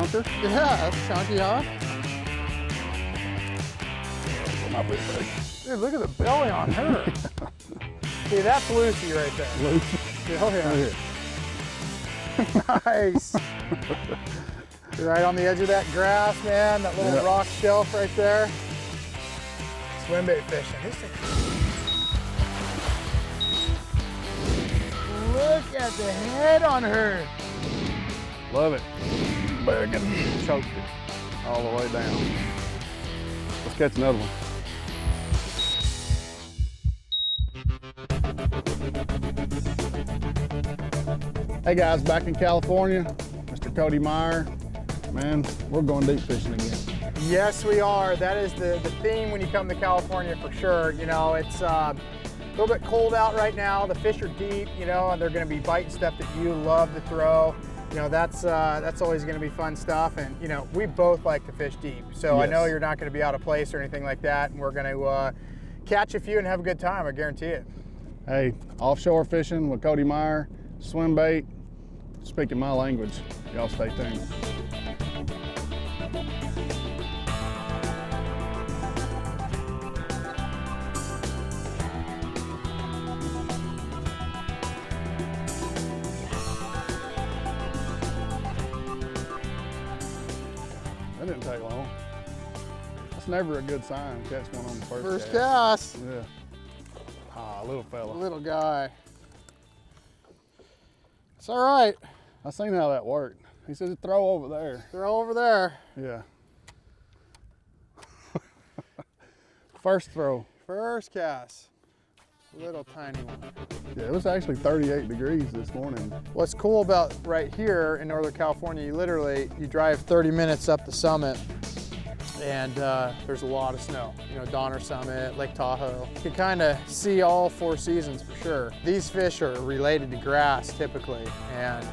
chunker. Yeah, that's chunky, huh? My big buddy. Dude, look at the belly on her. See, that's Lucy right there. Lucy. Oh, yeah. Nice. Right on the edge of that grass, man. That little rock shelf right there. Swimbait fishing. This thing. Look at the head on her. Love it. Big and choked it all the way down. Let's catch another one. Hey guys, back in California, Mr. Cody Meyer. Man, we're going deep fishing again. Yes, we are. That is the theme when you come to California for sure. You know, it's a little bit cold out right now. The fish are deep, you know, and they're going to be biting stuff that you love to throw. You know, that's always going to be fun stuff. And, you know, we both like to fish deep. So yes. I know you're not going to be out of place or anything like that. And we're going to catch a few and have a good time, I guarantee it. Hey, offshore fishing with Cody Meyer, Swimbaits, speaking my language. Y'all stay tuned. That didn't take long. That's never a good sign, catch one on the first cast. Yeah. Ah, little fella. Little guy. It's all right. I seen how that worked. He said throw over there. Throw over there. Yeah. First throw. First cast. Little tiny one. Yeah, it was actually 38 degrees this morning. What's cool about right here in Northern California, you drive 30 minutes up the summit and there's a lot of snow. You know, Donner Summit, Lake Tahoe. You can kind of see all 4 seasons for sure. These fish are related to grass typically, and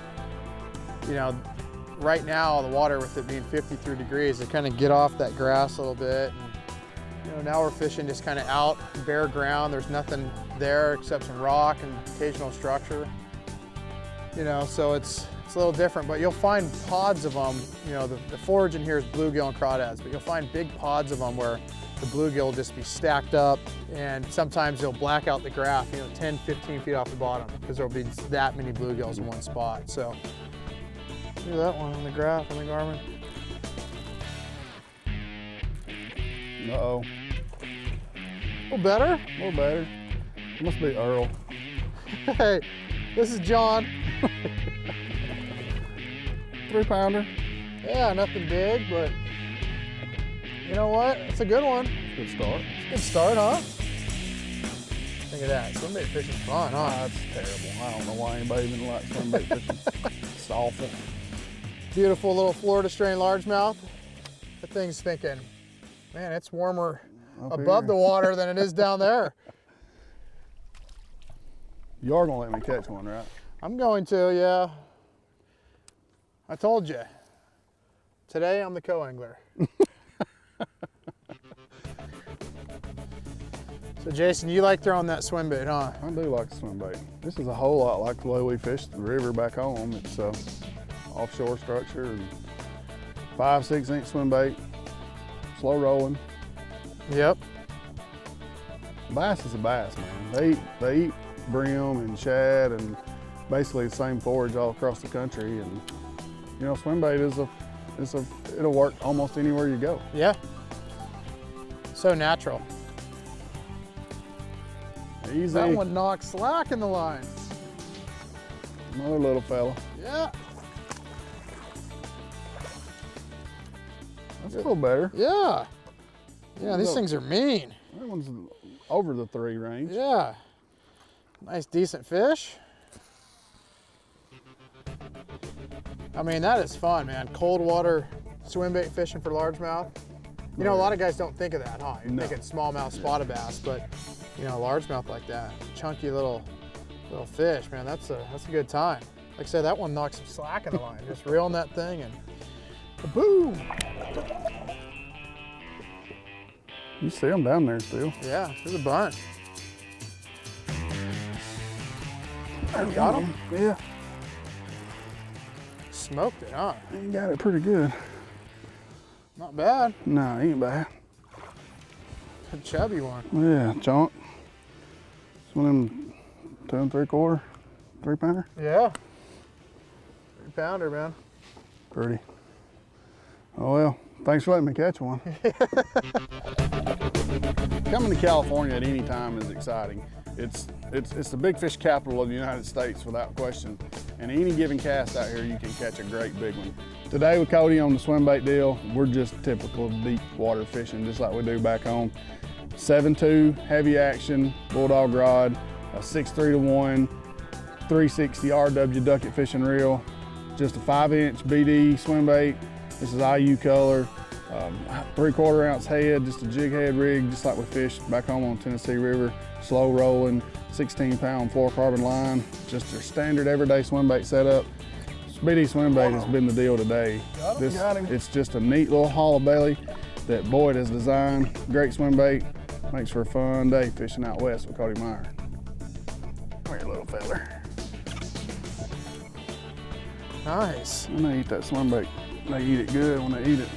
you know, right now the water with it being 53 degrees, they kind of get off that grass a little bit. And, you know, now we're fishing just kind of out, bare ground. There's nothing there except some rock and occasional structure. You know, so it's a little different, but you'll find pods of them. You know, the forage in here is bluegill and crawdads, but you'll find big pods of them where the bluegill will just be stacked up, and sometimes they'll black out the graph, you know, 10, 15 feet off the bottom, because there'll be that many bluegills in one spot. So, look at that one on the graph on the Garmin. Uh-oh. A little better? A little better. It must be Earl. Hey, this is John. 3-pounder. Yeah, nothing big, but you know what? It's a good one. Good start. It's a good start, huh? Look at that. Swimbait fishing's fun, huh? That's terrible. I don't know why anybody even likes swimbait fishing. It's awful. Beautiful little Florida strain largemouth. That thing's thinking, man, it's warmer above the water than it is down there. You are gonna let me catch one, right? I'm going to, yeah. I told you. Today I'm the co-angler. So Jason, you like throwing that swim bait, huh? I do like to swim bait. This is a whole lot like the way we fish the river back home. It's offshore structure and 5/6 inch swim bait, slow rolling. Yep. Bass is a bass, man. They eat brim and shad and basically the same forage all across the country. And you know, swim bait it'll work almost anywhere you go. Yeah. So natural. Easy. That one knocked slack in the line. Another little fella. Yeah. That's a little better. Yeah. Yeah, these things are mean. That one's over the 3 range. Yeah. Nice, decent fish. I mean, that is fun, man. Cold water swim bait fishing for largemouth. You know, a lot of guys don't think of that, huh? You're thinking smallmouth spotted bass, but you know, largemouth like that, chunky little fish, man, that's a good time. Like I said, that one knocked some slack in the line. Just reeling that thing and boom. You see them down there still. Yeah, there's a bunch. Got him? Yeah. smoked it, huh? He got it pretty good. Not bad. No, he ain't bad. A chubby one. Yeah, chunk. It's one of them 2 3/4, 3-pounder. Yeah. 3-pounder, man. Pretty. Oh well, thanks for letting me catch one. Coming to California at any time is exciting. It's the big fish capital of the United States without question. And any given cast out here, you can catch a great big one. Today with Cody on the swim bait deal, we're just typical deep water fishing, just like we do back home. 7.2 heavy action bulldog rod, a 6.3-to-1 360 RW ducket fishing reel, just a 5-inch BD swim bait. This is IU color, 3/4 ounce head, just a jig head rig, just like we fished back home on Tennessee River. Slow rolling, 16-pound fluorocarbon line, just your standard everyday swim bait setup. This BD swim bait has been the deal today. It's just a neat little hollow belly that Boyd has designed. Great swim bait, makes for a fun day fishing out west with Cody Meyer. Come here, little feller. Nice. When they eat that swim bait, they eat it good when they eat it.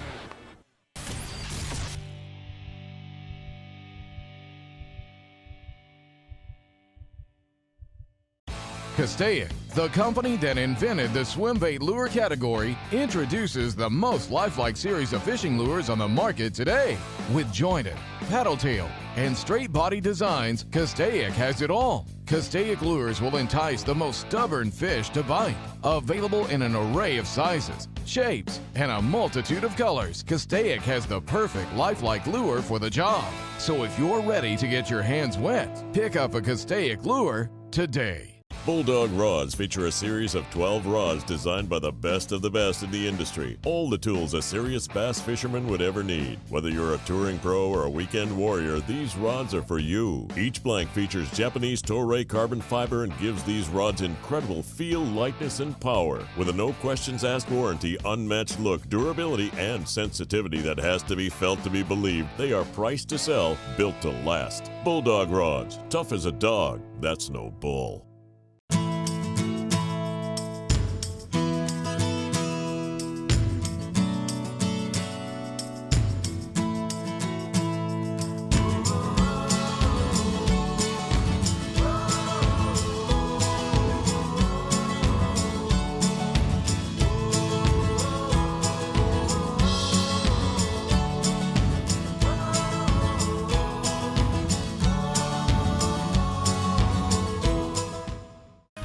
Castaic, the company that invented the swimbait lure category, introduces the most lifelike series of fishing lures on the market today. With jointed, paddle tail, and straight body designs, Castaic has it all. Castaic lures will entice the most stubborn fish to bite. Available in an array of sizes, shapes, and a multitude of colors, Castaic has the perfect lifelike lure for the job. So if you're ready to get your hands wet, pick up a Castaic lure today. Bulldog rods feature a series of 12 rods designed by the best of the best in the industry. All the tools a serious bass fisherman would ever need. Whether you're a touring pro or a weekend warrior, these rods are for you. Each blank features Japanese Toray carbon fiber and gives these rods incredible feel, lightness, and power. With a no questions asked warranty, unmatched look, durability, and sensitivity that has to be felt to be believed, they are priced to sell, built to last. Bulldog rods, tough as a dog, that's no bull.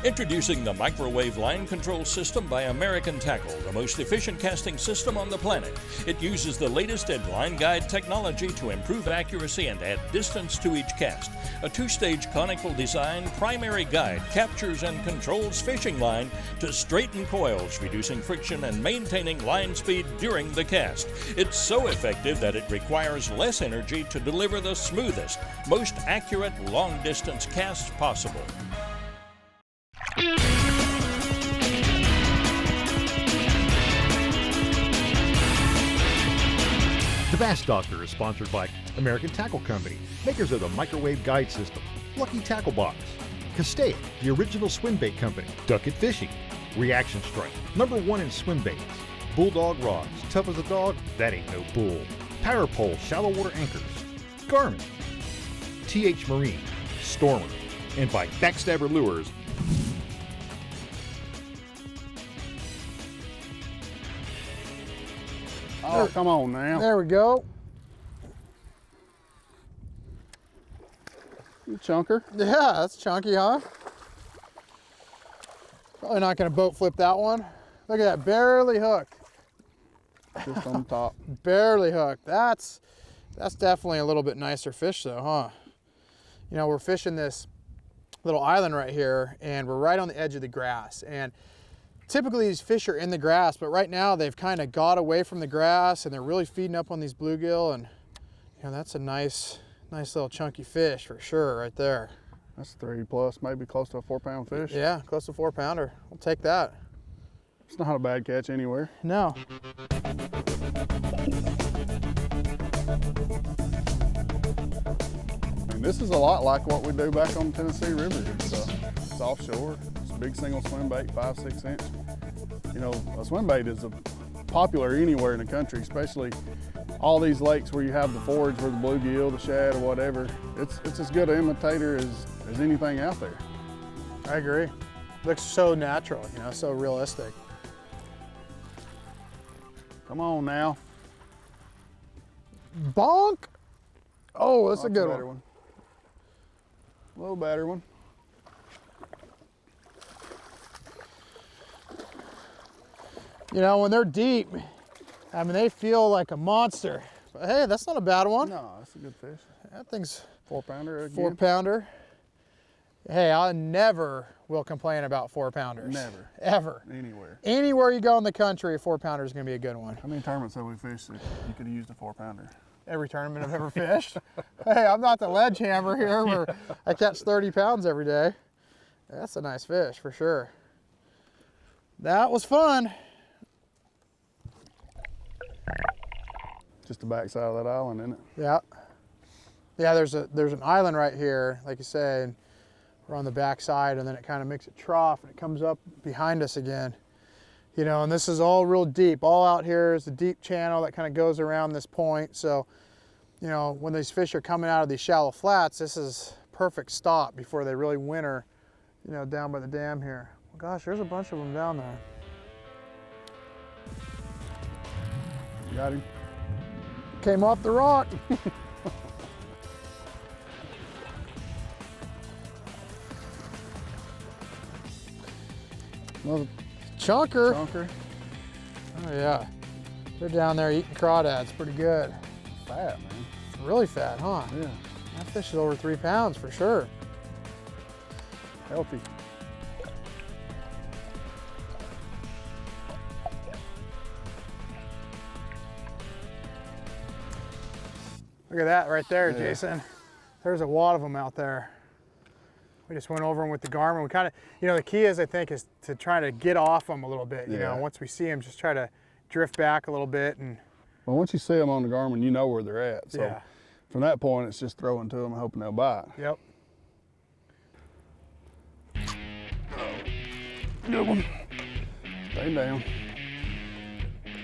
Introducing the Microwave Line Control System by American Tackle, the most efficient casting system on the planet. It uses the latest in line guide technology to improve accuracy and add distance to each cast. A 2-stage conical design primary guide captures and controls fishing line to straighten coils, reducing friction and maintaining line speed during the cast. It's so effective that it requires less energy to deliver the smoothest, most accurate long-distance casts possible. The Bass Doctor is sponsored by American Tackle Company, makers of the Microwave Guide System, Lucky Tackle Box, Castaic, the original swim bait company, Ducket Fishing, Reaction Strike, #1 in swim baits, Bulldog rods, tough as a dog, that ain't no bull, Power Pole shallow water anchors, Garmin, TH Marine, Stormer, and by Backstabber Lures. Oh, come on now. There we go. You chunker. Yeah, that's chunky, huh? Probably not gonna boat flip that one. Look at that, barely hooked. Just on top. Barely hooked. That's definitely a little bit nicer fish though, huh? You know, we're fishing this little island right here and we're right on the edge of the grass. And typically these fish are in the grass, but right now they've kind of got away from the grass and they're really feeding up on these bluegill, and you know, that's a nice little chunky fish for sure right there. That's 3+, maybe close to a 4-pound fish. Yeah, close to 4-pounder. We'll take that. It's not a bad catch anywhere. No. I mean, this is a lot like what we do back on the Tennessee River. It's offshore. It's a big single swim bait, 5-6 inch. You know, a swim bait is popular anywhere in the country, especially all these lakes where you have the forage where the bluegill, the shad, or whatever. It's as good an imitator as anything out there. I agree. Looks so natural, you know, so realistic. Come on now. Bonk! Oh, that's a good better one. A little better one. You know, when they're deep, I mean, they feel like a monster. But hey, that's not a bad one. No, that's a good fish. That thing's 4-pounder again. 4-pounder. Hey, I never will complain about 4-pounders. Never. Ever. Anywhere. Anywhere you go in the country, a 4-pounder is going to be a good one. How many tournaments have we fished that you could have used a 4-pounder? Every tournament I've ever fished. Hey, I'm not the ledge hammer here where I catch 30 pounds every day. That's a nice fish for sure. That was fun. Just the backside of that island, isn't it? Yeah. Yeah, there's an island right here, like you say, and we're on the backside, and then it kind of makes a trough and it comes up behind us again. You know, and this is all real deep. All out here is the deep channel that kind of goes around this point. So, you know, when these fish are coming out of these shallow flats, this is perfect stop before they really winter, you know, down by the dam here. Well, gosh, there's a bunch of them down there. Got him. Came off the rock. Another Chunker. chunker. Oh yeah. They're down there eating crawdads pretty good. Fat, man. Really fat, huh? Yeah. That fish is over 3 pounds for sure. Healthy. Look at that right there, Yeah. Jason. There's a lot of them out there. We just went over them with the Garmin. We kind of, you know, the key is, I think, is to try to get off them a little bit. You know, Yeah. once we see them, just try to drift back a little bit. And Well, once you see them on the Garmin, you know where they're at. So yeah, from that point, it's just throwing to them and hoping they'll bite. yep. Good one. Stay down.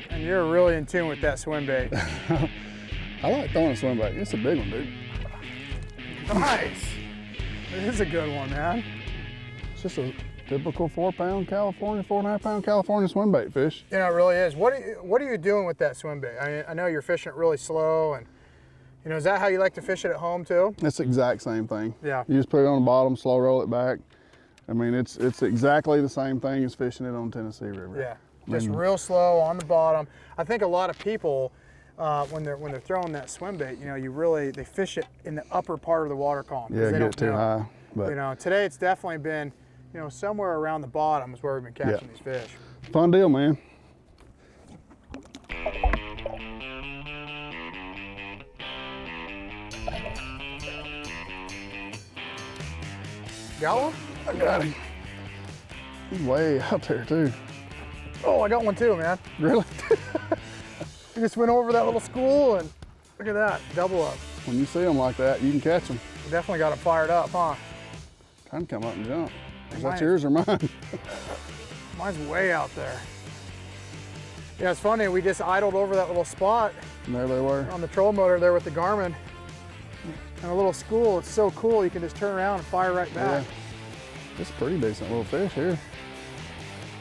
And you're really in tune with that swim bait. I like throwing a swim bait. It's a big one, dude. Nice. It is a good one, man. It's just a typical 4-pound California, 4.5-pound California swim bait fish. You know, it really is. What are you doing with that swim bait? I mean, I know you're fishing it really slow, and you know, is that how you like to fish it at home too? It's the exact same thing. Yeah. You just put it on the bottom, slow roll it back. I mean, it's exactly the same thing as fishing it on Tennessee River. Yeah. Just real slow on the bottom. I think a lot of people, when they're throwing that swim bait, you know, they fish it in the upper part of the water column. Yeah, they get don't it too know. high. But You know, today it's definitely been, you know, somewhere around the bottom is where we've been catching these fish. fun deal, man. Got one? I got him. He's way out there too. Oh, I got one too, man. Really? We just went over that little school and look at that, double up. When you see them like that, you can catch them. We definitely got it fired up, huh? Kind of come up and jump. Is Mine- that yours or mine? Mine's way out there. Yeah, it's funny, we just idled over that little spot And there they were. on the troll motor there with the Garmin. And a little school, it's so cool, you can just turn around and fire right back. Yeah. It's a pretty decent little fish here.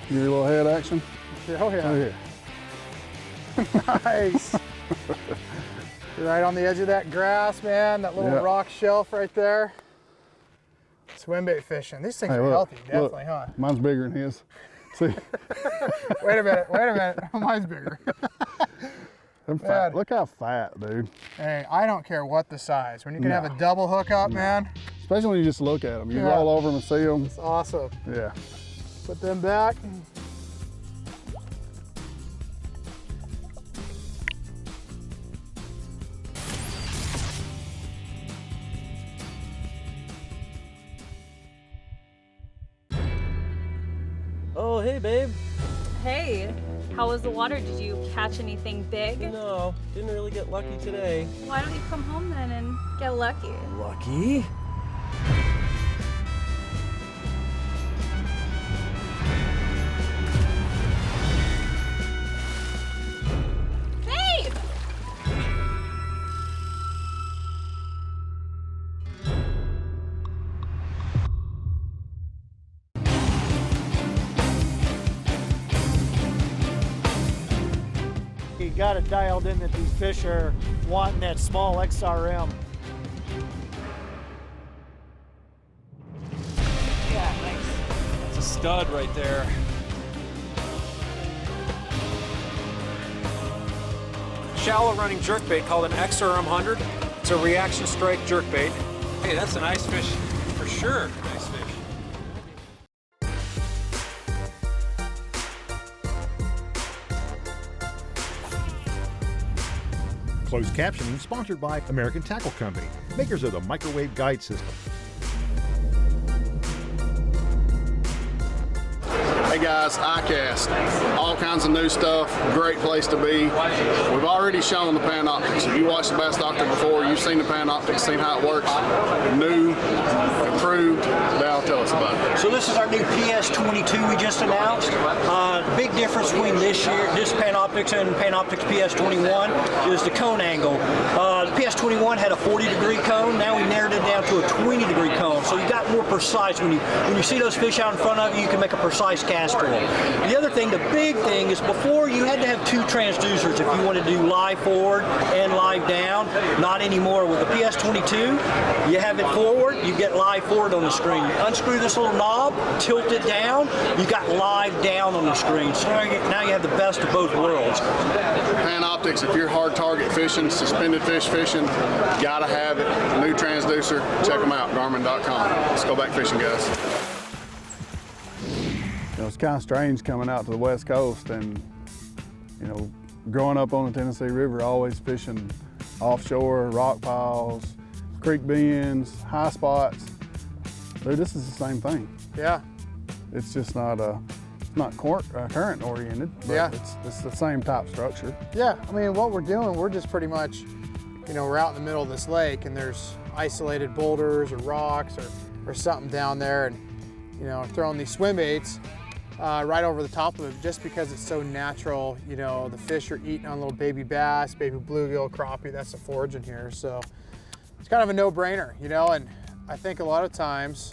Give you a little head action. Yeah, oh yeah. Oh, here. Nice. Right on the edge of that grass, man, that little Yeah. rock shelf right there. Swim bait fishing. These things Hey, are look, healthy, look. definitely, huh? Mine's bigger than his. See? Wait a minute. Mine's bigger. Them Man. fat. Look how fat, dude. Hey, I don't care what the size. When you can have No. a double hookup, man, Especially when you just look at them. You Yeah. roll over them and see them. it's awesome. Yeah. Put them back. Oh, hey, babe. Hey, how was the water? Did you catch anything big? No, didn't really get lucky today. Why don't you come home then and get lucky? Lucky? got it dialed in that these fish are wanting that small XRM. Yeah, nice. That's a stud right there. Shallow running jerkbait called an XRM 100. It's a reaction strike jerkbait. Hey, that's a nice fish for sure. Nice fish. Closed captioning sponsored by American Tackle Company, makers of the microwave guide system. Hey guys, iCast, all kinds of new stuff, great place to be. We've already shown the Panoptics. If you watched the Bass Doctor before, you've seen the Panoptics, seen how it works. New, improved, now tell us about it. So this is our new PS22 we just announced. Big difference between this Panoptics and Panoptics PS21 is the cone angle. The PS21 had a 40-degree cone, now we narrowed it down to a 20-degree cone. So you got more precise. When you see those fish out in front of you, you can make a precise cast to them. The other thing, the big thing is before you had to have two transducers if you wanted to do live forward and live down. Not anymore. With the PS22, you have it forward, you get live forward on the screen. You unscrew this little knob, tilt it down, you got live down on the screen. So now you have the best of both worlds. Panoptics, if you're hard target fishing, suspended fish fishing, gotta have it. New transducer, check them out, Garmin.com. Let's go back fishing, guys. You know, it's kind of strange coming out to the West Coast and, you know, growing up on the Tennessee River, always fishing offshore, rock piles, creek bends, high spots. Dude, this is the same thing. Yeah. It's just not current oriented, but yeah. it's the same type structure. Yeah, I mean, what we're doing, we're just pretty much, you know, we're out in the middle of this lake and there's isolated boulders or rocks or something down there, and, you know, throwing these swim baits right over the top of it just because it's so natural. You know, the fish are eating on little baby bass, baby bluegill, crappie, that's the foraging here. So it's kind of a no-brainer, you know, and I think a lot of times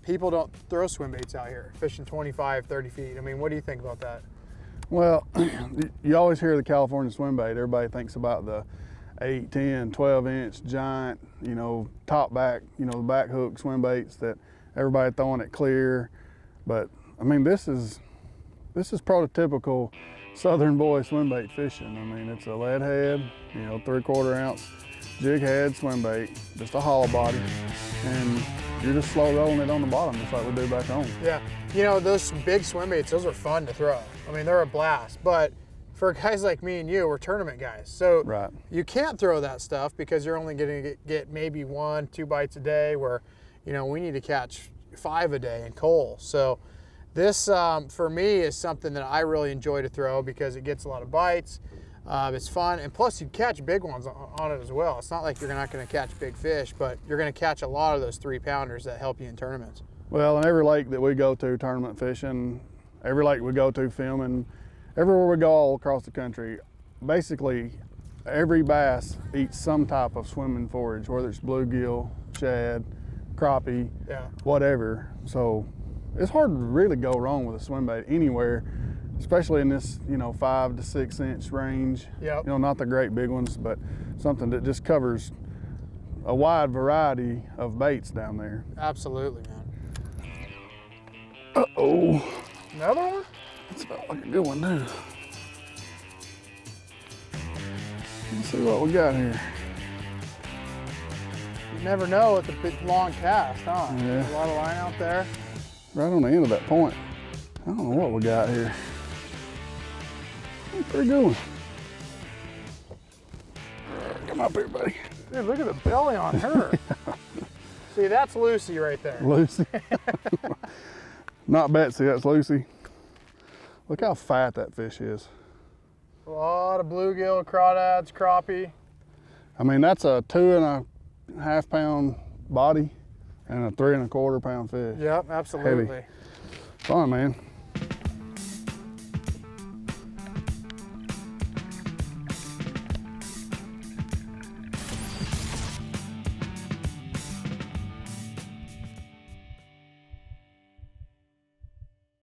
people don't throw swim baits out here, fishing 25, 30 feet. I mean, what do you think about that? Well, you always hear the California swim bait. Everybody thinks about the 8, 10, 12-inch giant, you know, top back, you know, the back hook swim baits that everybody throwing it clear. But I mean, this is prototypical Southern boy swim bait fishing. I mean, it's a lead head, you know, 3/4 ounce jig head swim bait, just a hollow body, and you're just slow rolling it on the bottom just like we do back home. Yeah, you know, those big swim baits, those are fun to throw. I mean, they're a blast, but for guys like me and you, we're tournament guys. So right. You can't throw that stuff because you're only going to get maybe 1, 2 bites a day, where, you know, we need to catch 5 a day in coal. So this, for me, is something that I really enjoy to throw because it gets a lot of bites. It's fun, and plus you catch big ones on it as well. It's not like you're not going to catch big fish, but you're going to catch a lot of those 3-pounders that help you in tournaments. Well, in every lake that we go to tournament fishing, every lake we go to filming, everywhere we go all across the country, basically every bass eats some type of swimming forage, whether it's bluegill, shad, crappie, yeah, whatever. So it's hard to really go wrong with a swim bait anywhere, especially in this, you know, 5 to 6 inch range. Yep. You know, not the great big ones, but something that just covers a wide variety of baits down there. Absolutely, man. Uh-oh. Another one? That's about like a good one, too. Let's see what we got here. You never know with a big long cast, huh? Yeah. A lot of line out there. Right on the end of that point. I don't know what we got here. Pretty good one. Come up here, buddy. Dude, look at the belly on her. See, that's Lucy right there. Lucy. Not Betsy, that's Lucy. Look how fat that fish is. A lot of bluegill, crawdads, crappie. I mean, that's a 2.5 pound body and a 3.25 pound fish. Yep, absolutely. Heavy. Fun, man.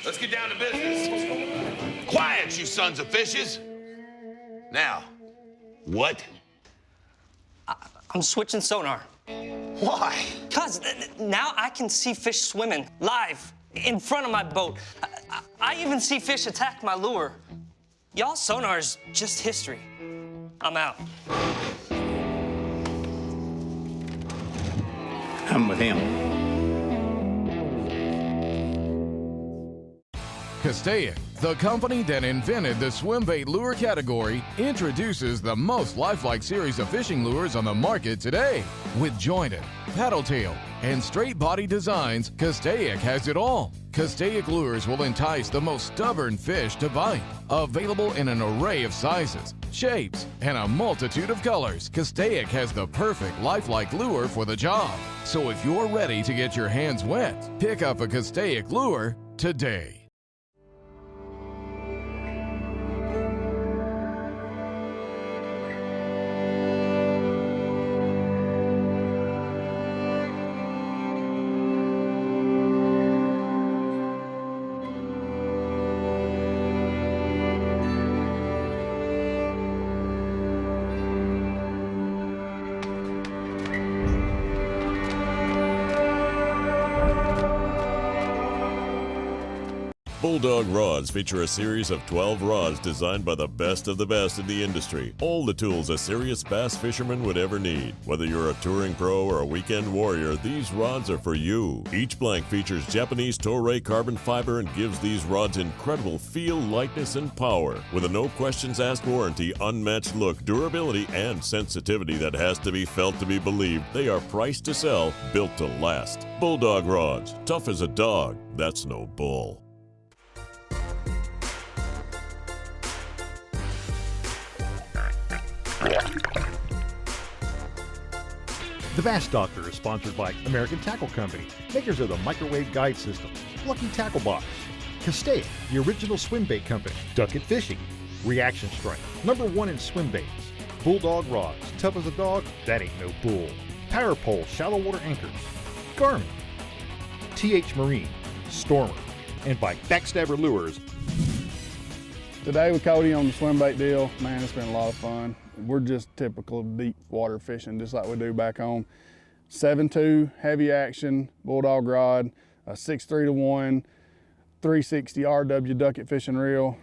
Let's get down to business. Quiet, you sons of fishes. Now, what? I'm switching sonar. Why? Because now I can see fish swimming live in front of my boat. I even see fish attack my lure. Y'all sonar is just history. I'm out. I'm with him. Castaic, the company that invented the swimbait lure category, introduces the most lifelike series of fishing lures on the market today. With jointed, paddle tail, and straight body designs, Castaic has it all. Castaic lures will entice the most stubborn fish to bite. Available in an array of sizes, shapes, and a multitude of colors, Castaic has the perfect lifelike lure for the job. So if you're ready to get your hands wet, pick up a Castaic lure today. Bulldog rods feature a series of 12 rods designed by the best of the best in the industry. All the tools a serious bass fisherman would ever need. Whether you're a touring pro or a weekend warrior, these rods are for you. Each blank features Japanese Toray carbon fiber and gives these rods incredible feel, lightness, and power. With a no questions asked warranty, unmatched look, durability, and sensitivity that has to be felt to be believed, they are priced to sell, built to last. Bulldog rods, tough as a dog, that's no bull. The Bass Doctor is sponsored by American Tackle Company, makers of the microwave guide system, Lucky Tackle Box, Castaic, the original swimbait company, Duck It Fishing, Reaction Strike, #1 in swimbaits, Bulldog rods, tough as a dog, that ain't no bull, Power Pole shallow water anchors, Garmin, TH Marine, Stormer, and by Backstabber Lures. Today with Cody on the swimbait deal, man, it's been a lot of fun. We're just typical of deep water fishing, just like we do back home. 7.2 heavy action Bulldog rod, a 6.3-to-1, 360 RW Duck It fishing reel,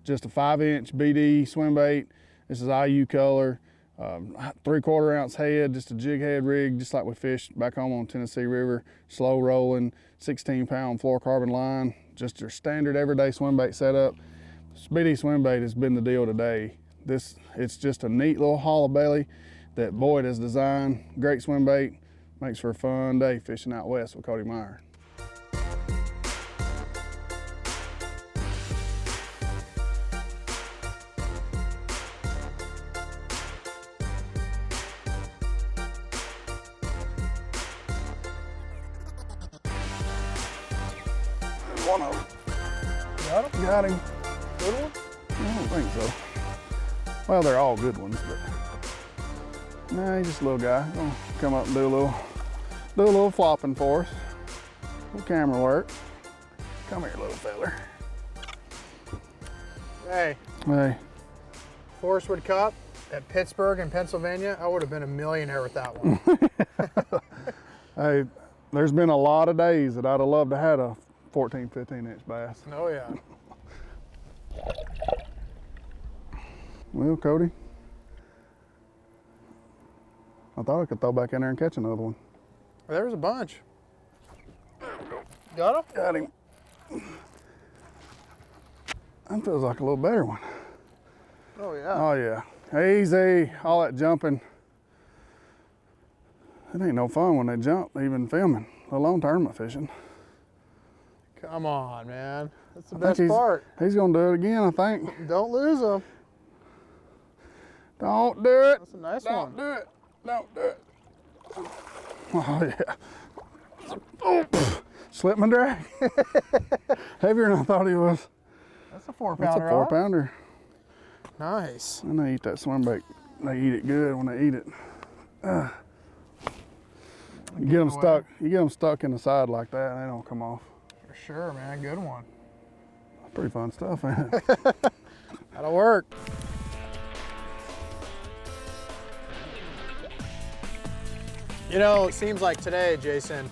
just a 5-inch BD swimbait. This is IU color, 3/4 ounce head, just a jig head rig, just like we fished back home on Tennessee River. Slow rolling, 16-pound fluorocarbon line, just your standard everyday swimbait setup. This BD swimbait has been the deal today. It's just a neat little hollow belly that Boyd has designed. Great swimbait, makes for a fun day fishing out west with Cody Meyer. One of them. Got him? Got him. Good one? I don't think so. Well, they're all good ones, but nah, he's just a little guy. Gonna come up and do a little flopping for us. Little camera work. Come here, little feller. Hey. Hey. Forestwood Cup at Pittsburgh in Pennsylvania, I would have been a millionaire with that one. Hey, there's been a lot of days that I'd have loved to have a 14, 15-inch bass. Oh yeah. Well, Cody, I thought I could throw back in there and catch another one. There's a bunch. Got him? Got him. That feels like a little better one. Oh yeah. Oh yeah. Easy, all that jumping. It ain't no fun when they jump, even filming, let alone tournament fishing. Come on, man. That's the best part. He's gonna do it again, I think. Don't lose him. Don't do it. That's a nice one. Don't do it. Don't do it. Oh yeah. Oh, slip my drag. Heavier than I thought he was. That's a 4-pounder. That's a 4-pounder. Nice. And they eat that swimbait. They eat it good when they eat it. You get them stuck. You get them stuck in the side like that, and they don't come off. For sure, man. Good one. Pretty fun stuff, man. That'll work. You know, it seems like today, Jason,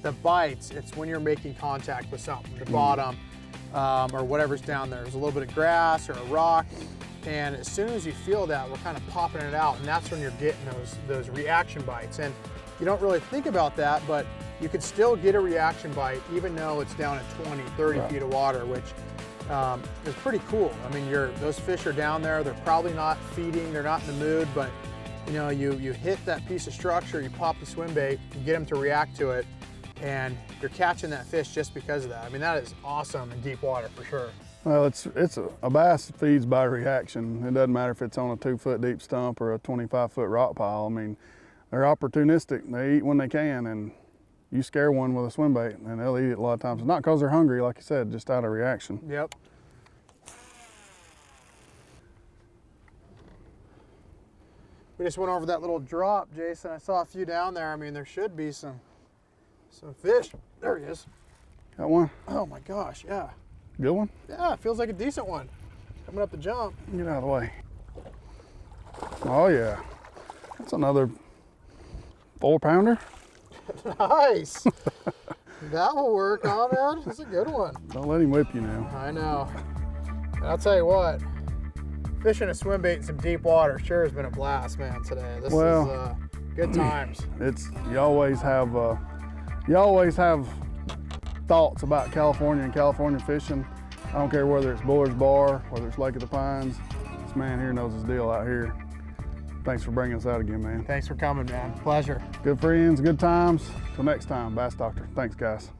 the bites, it's when you're making contact with something, the bottom, or whatever's down there. There's a little bit of grass or a rock, and as soon as you feel that, we're kind of popping it out, and that's when you're getting those reaction bites. And you don't really think about that, but you can still get a reaction bite even though it's down at 20, 30 feet of water, which is pretty cool. I mean, those fish are down there, they're probably not feeding, they're not in the mood, but you know, you hit that piece of structure, you pop the swim bait, you get them to react to it, and you're catching that fish just because of that. I mean, that is awesome in deep water for sure. Well, a bass feeds by reaction. It doesn't matter if it's on a 2-foot deep stump or a 25-foot rock pile. I mean, they're opportunistic. They eat when they can, and you scare one with a swim bait and they'll eat it a lot of times. It's not because they're hungry, like you said, just out of reaction. Yep. We just went over that little drop, Jason. I saw a few down there. I mean, there should be some fish. There he is. Got one? Oh my gosh, yeah. Good one? Yeah, it feels like a decent one. Coming up the jump. Get out of the way. Oh yeah. That's another 4-pounder. Nice. That will work, huh, man? That's a good one. Don't let him whip you now. I know. And I'll tell you what, fishing a swim bait in some deep water sure has been a blast, man, today. This is good times. You always have thoughts about California and California fishing. I don't care whether it's Buller's Bar, whether it's Lake of the Pines. This man here knows his deal out here. Thanks for bringing us out again, man. Thanks for coming, man. Pleasure. Good friends, good times. Till next time, Bass Doctor. Thanks, guys.